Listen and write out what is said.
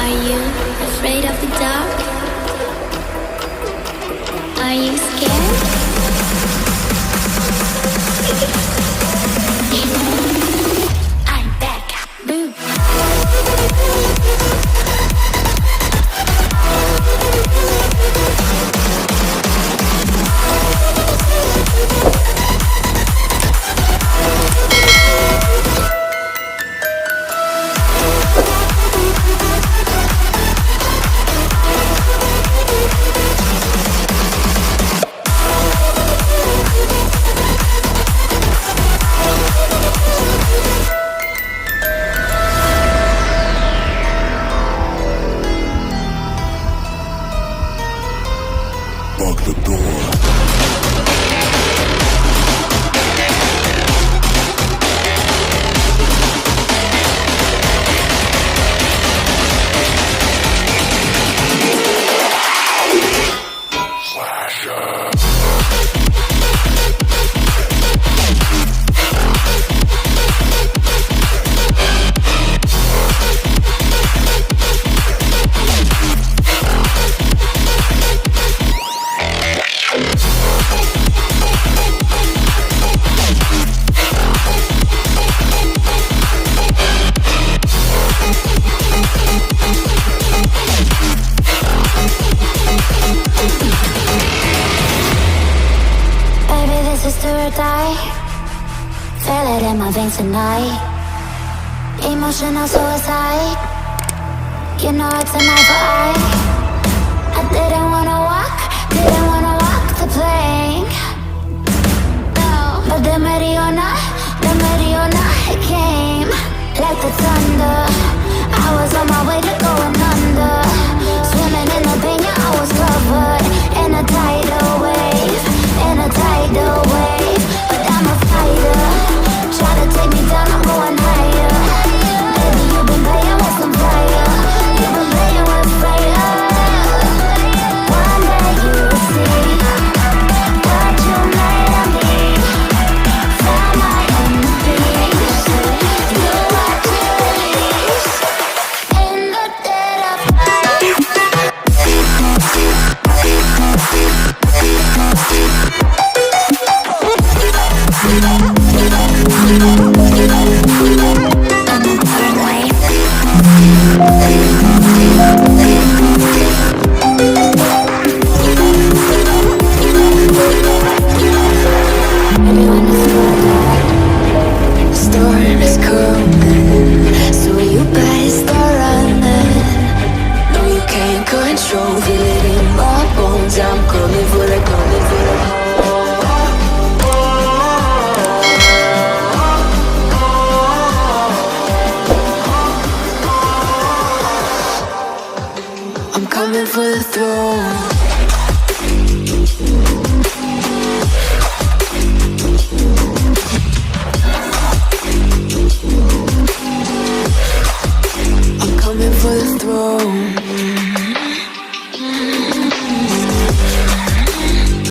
Are you afraid of the dark? Are you scared? I'm back. Boom. Lock the door. Feel it in my veins tonight. Emotional suicide. You know it's an eye for eye. I didn't wanna walk the plank. No, but the Mariona, it came like the thunder. I was on my way to going under. Swimming in the pain, yeah, I was covered in a tidal wave, but I'm a fighter. Try to take me down, I'm going higher. Baby, you've been playing with some fire. You've been playing with fire. One day you'll see what you made of me. Found my own peace. Do what you release in the dead of night. Storm is coming, so you better start running. No, you can't control, feel it in my bones. I'm coming for the I'm coming for the throne.